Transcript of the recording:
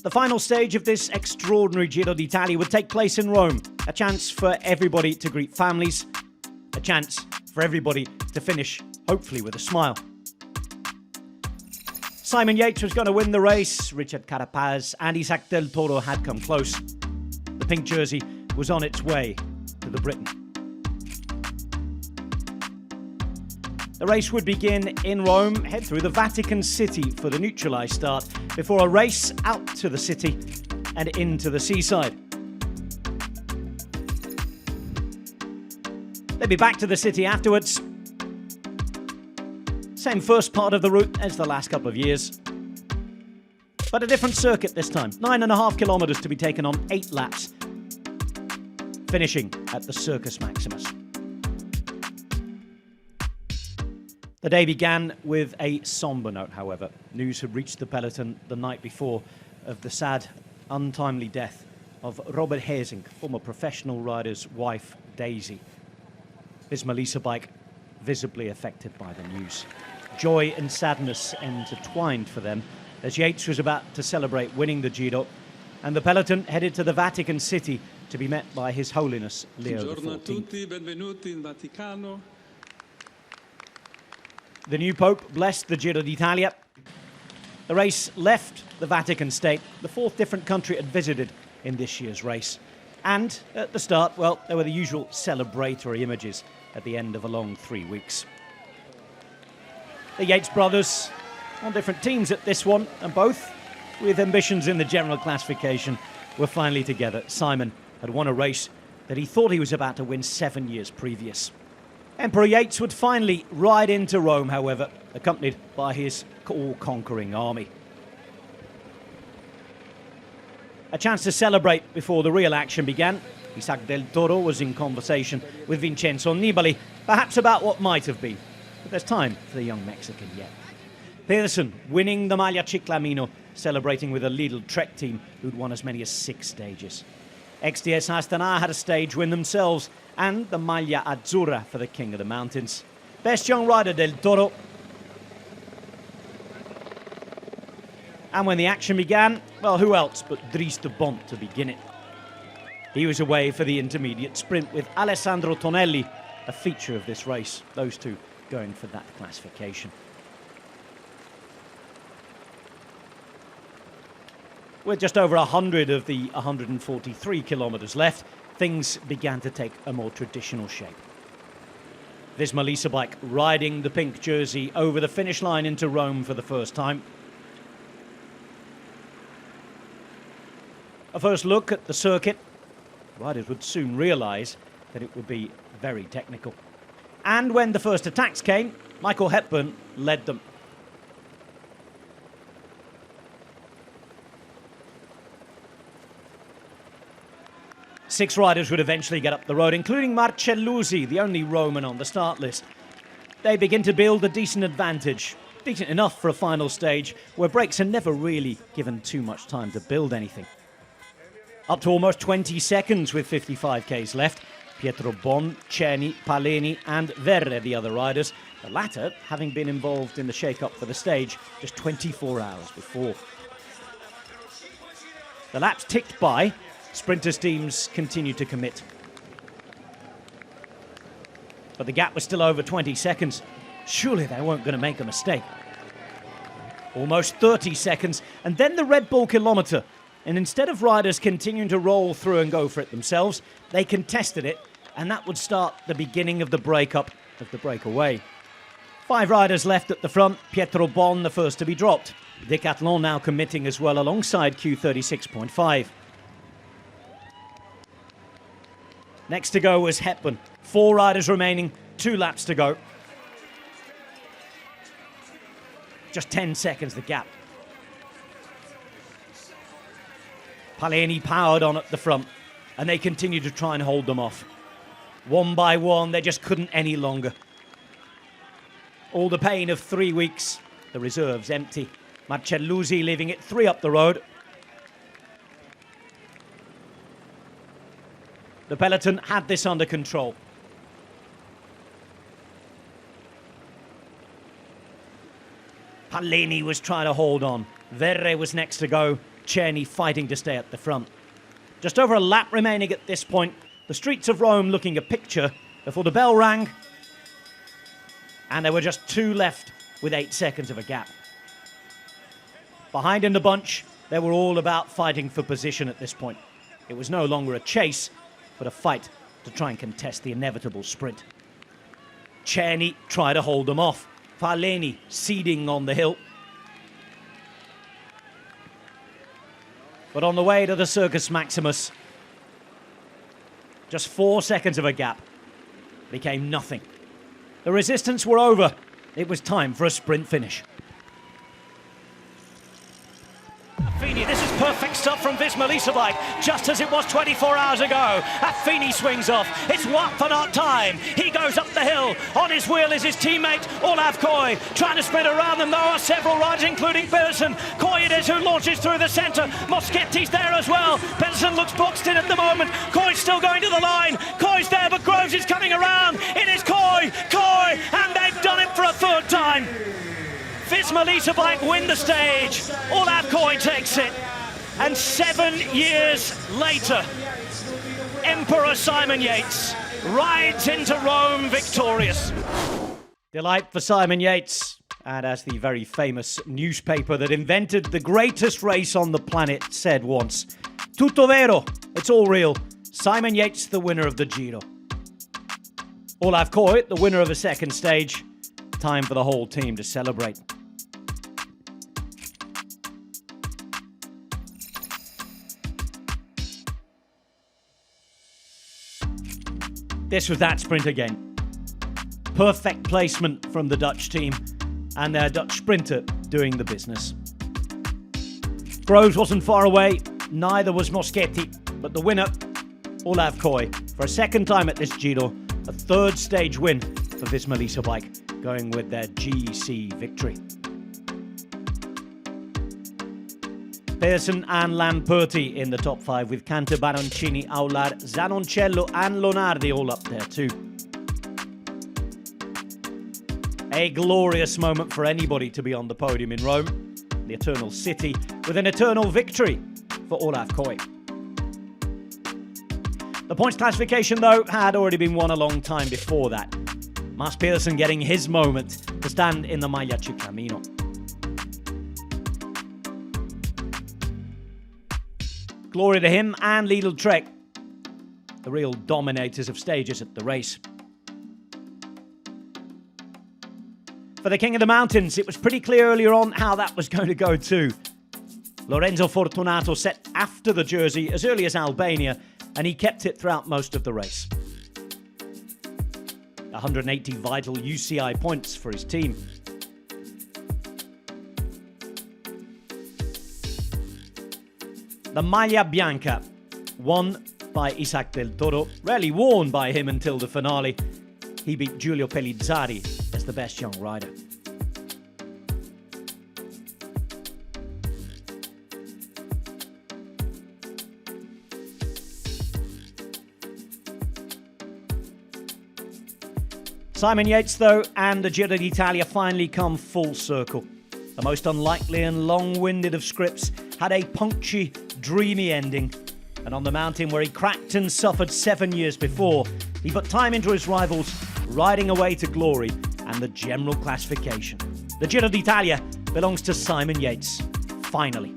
The final stage of this extraordinary Giro d'Italia would take place in Rome. A chance for everybody to greet families. A chance for everybody to finish, hopefully, with a smile. Simon Yates was going to win the race. Richard Carapaz and Isaac Del Toro had come close. The pink jersey was on its way to the Briton. The race would begin in Rome, head through the Vatican City for the neutralised start, before a race out to the city and into the seaside. They'd be back to the city afterwards. Same first part of the route as the last couple of years. But a different circuit this time. 9.5 kilometres to be taken on 8 laps. Finishing at the Circus Maximus. The day began with a sombre note, however. News had reached the peloton the night before of the sad, untimely death of Robert Heesink, former professional rider's wife, Daisy. Visma bike visibly affected by the news. Joy and sadness intertwined for them as Yates was about to celebrate winning the Giro, and the peloton headed to the Vatican City to be met by His Holiness Leo XIV. The new Pope blessed the Giro d'Italia. The race left the Vatican State, the 4th different country it visited in this year's race. And at the start, well, there were the usual celebratory images at the end of a long 3 weeks. The Yates brothers on different teams at this one, and both with ambitions in the general classification were finally together. Simon had won a race that he thought he was about to win 7 years previous. Emperor Yates would finally ride into Rome, however, accompanied by his all-conquering army. A chance to celebrate before the real action began. Isaac Del Toro was in conversation with Vincenzo Nibali, perhaps about what might have been. But there's time for the young Mexican yet. Pedersen winning the Maglia Ciclamino, celebrating with a Lidl Trek team who'd won as many as 6 stages. XDS Astana had a stage win themselves, and the Maglia Azzurra for the King of the Mountains. Best young rider Del Toro. And when the action began, well, who else but Dries de Bont to begin it? He was away for the intermediate sprint with Alessandro Tonelli, a feature of this race, those two going for that classification. With just over 100 of the 143 kilometres left, things began to take a more traditional shape. Visma bike riding the pink jersey over the finish line into Rome for the first time. A first look at the circuit. Riders would soon realise that it would be very technical. And when the first attacks came, Michael Hepburn led them. Six riders would eventually get up the road, including Marcelluzzi, the only Roman on the start list. They begin to build a decent advantage, decent enough for a final stage where breaks are never really given too much time to build anything. Up to almost 20 seconds with 55 k's left, Pietro Bon, Ceni, Paleni and Verre the other riders, the latter having been involved in the shake-up for the stage just 24 hours before. The laps ticked by. Sprinters' teams continued to commit. But the gap was still over 20 seconds. Surely they weren't going to make a mistake. Almost 30 seconds, and then the Red Bull kilometre. And instead of riders continuing to roll through and go for it themselves, they contested it, and that would start the beginning of the breakup of the breakaway. 5 riders left at the front, Pietro Bon the first to be dropped. Decathlon now committing as well alongside Q36.5. Next to go was Hepburn. 4 riders remaining, 2 laps to go. Just 10 seconds the gap. Paleni powered on at the front, and they continued to try and hold them off. One by one, they just couldn't any longer. All the pain of 3 weeks, the reserves empty. Marcelluzzi leaving it 3 up the road. The peloton had this under control. Paleni was trying to hold on. Verre was next to go. Czerny fighting to stay at the front. Just over a lap remaining at this point, the streets of Rome looking a picture before the bell rang, and there were just 2 left with 8 seconds of a gap. Behind in the bunch, they were all about fighting for position at this point. It was no longer a chase, but a fight to try and contest the inevitable sprint. Czerny tried to hold them off. Farleni seeding on the hill. But on the way to the Circus Maximus, just 4 seconds of a gap became nothing. The resistance were over. It was time for a sprint finish. Affini, this is perfect stuff from Visma-Leasebike, just as it was 24 hours ago. Affini swings off. It's Wout van Aert time. He goes up the hill. On his wheel is his teammate, Olav Koy. Trying to sprint around them, there are several riders, including Pedersen. Koy it is who launches through the centre. Moschetti's there as well. Pedersen looks boxed in at the moment. Koy's still going to the line. Koy's there, but Groves is coming around. It is Koy, and they've done it for a 3rd time. Visma-Leasebike win the stage. Olav Koy takes it. And 7 years later, Emperor Simon Yates rides into Rome victorious. Delight for Simon Yates. And as the very famous newspaper that invented the greatest race on the planet said once, tutto vero, it's all real. Simon Yates, the winner of the Giro. Olav Koy, the winner of the 2nd stage. Time for the whole team to celebrate. This was that sprint again. Perfect placement from the Dutch team and their Dutch sprinter doing the business. Groves wasn't far away, neither was Moschetti, but the winner, Olav Koy, for a 2nd time at this Giro, a 3rd stage win for Visma-Leasebike, going with their GC victory. Pedersen and Lamperti in the top 5, with Canter, Baroncini, Aular, Zanoncello and Lonardi all up there too. A glorious moment for anybody to be on the podium in Rome, the Eternal City, with an eternal victory for Olav Koy. The points classification, though, had already been won a long time before that. Mads Pedersen getting his moment to stand in the Maglia Ciclamino. Glory to him and Lidl Trek, the real dominators of stages at the race. For the King of the Mountains, it was pretty clear earlier on how that was going to go too. Lorenzo Fortunato set after the jersey as early as Albania, and he kept it throughout most of the race. 180 vital UCI points for his team. The Maglia Bianca, won by Isaac del Toro, rarely worn by him until the finale. He beat Giulio Pellizzari as the best young rider. Simon Yates, though, and the Giro d'Italia finally come full circle. The most unlikely and long-winded of scripts had a punchy, dreamy ending. And on the mountain where he cracked and suffered 7 years before, he put time into his rivals, riding away to glory and the general classification. The Giro d'Italia belongs to Simon Yates, finally.